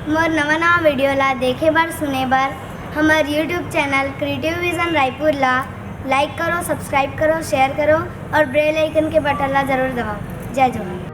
मोर नवा वीडियो ला देखे बार सुने बार हमार YouTube channel creative vision Raipur ला लाइक करो, सब्सक्राइब करो, शेयर करो और बेल आइकन के बटन ला जरूर दबाओ। जय जोहार।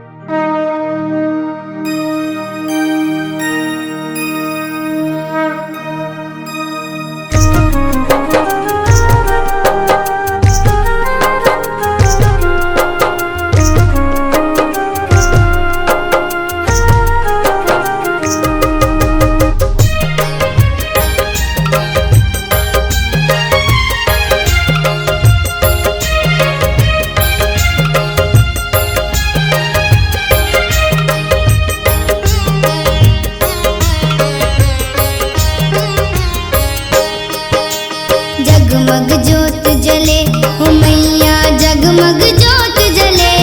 जगमग जोत जले हो मैया, जगमग जोत जले,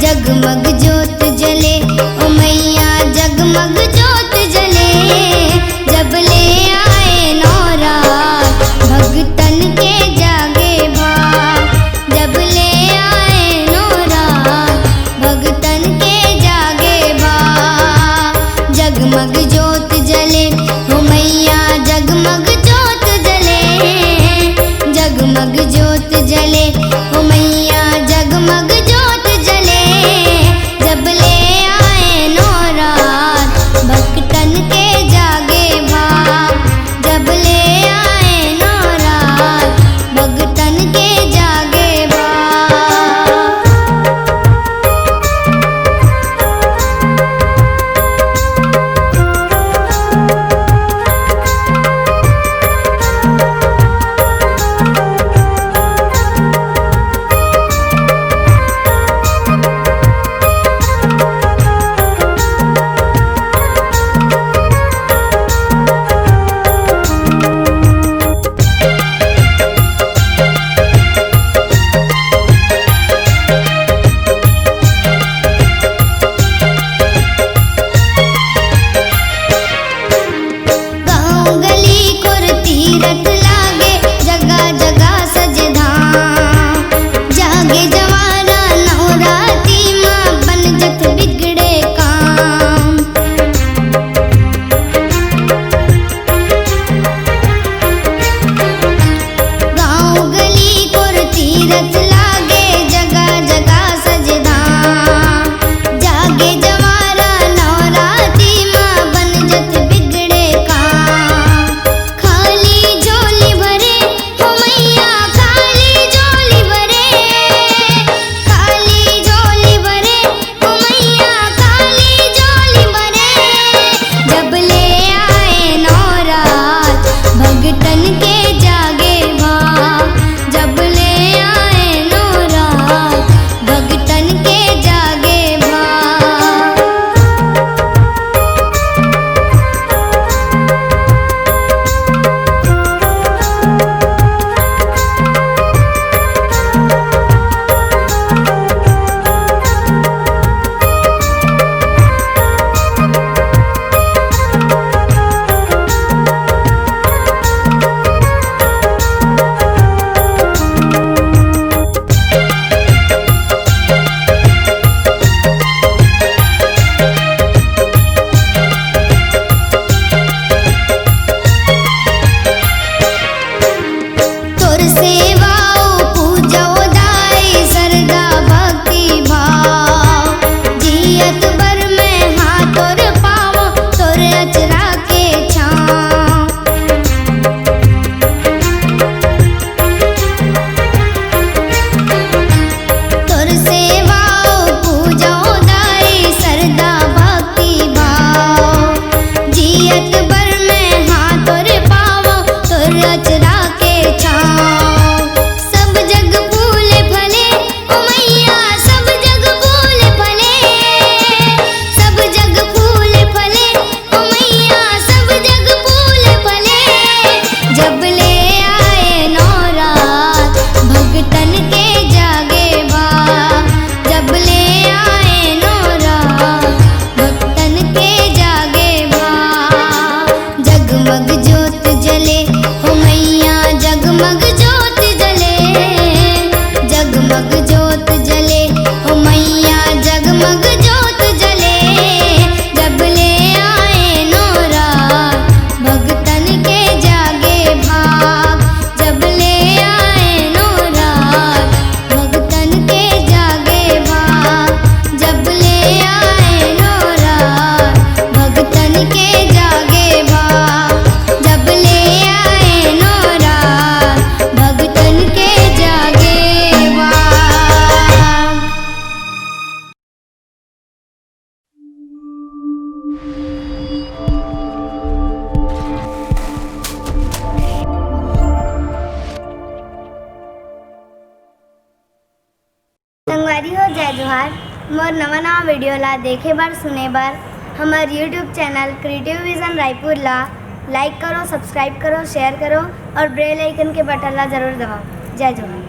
जगमग जोत जले हो मैया, जगमग जोत जले। जब ले आए नौरात भगतन के जागे भाग, जब ले आए नौरात भगतन के जागे भाग। जगमग जोत जले हो मैया, जगमग जोत जले, जगमग जोत जले ओ मैया, जगमग जोत जले। जब ले आए नौरात भक्तन के जागे भाग, जब ले आए नौरात भक्तन के जागे भाग। खाली झोली जोहार। मोर नवा वीडियो ला देखे बर सुने बर हमार YouTube channel creative vision Raipur ला लाइक करो, सब्सक्राइब करो, शेयर करो और बेल आइकन के बटन ला जरूर दबाओ। जय जोहार।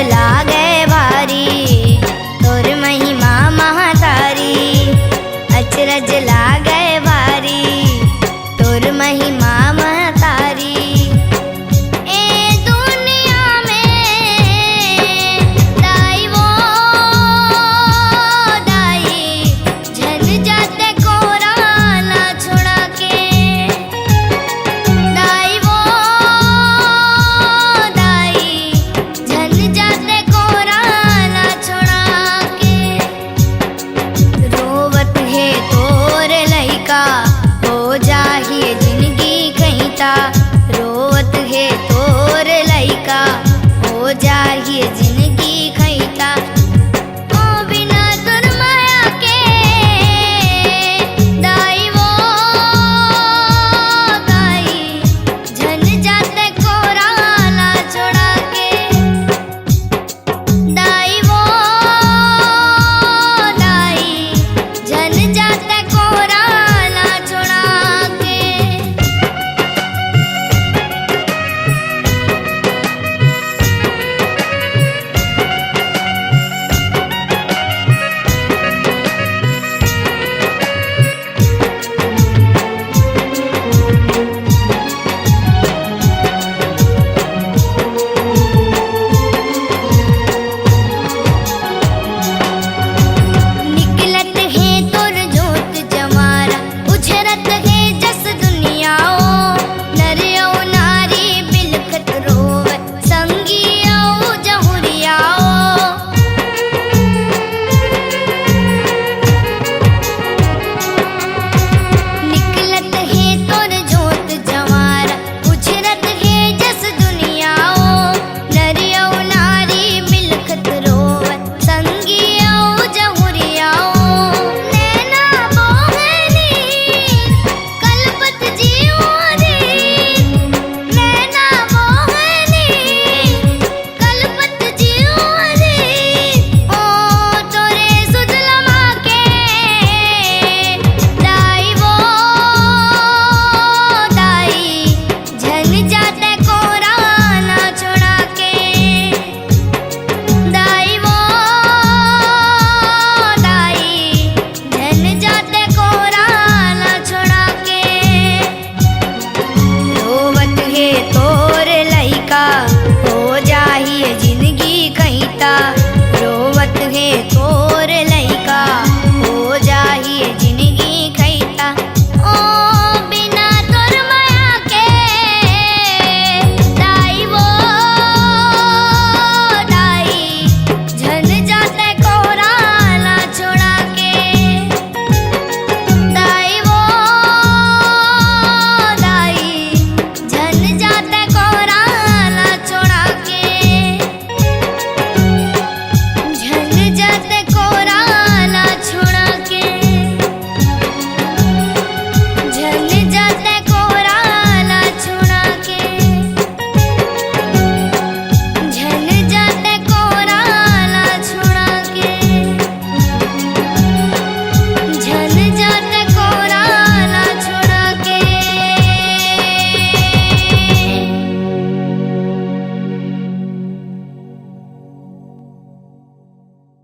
लागे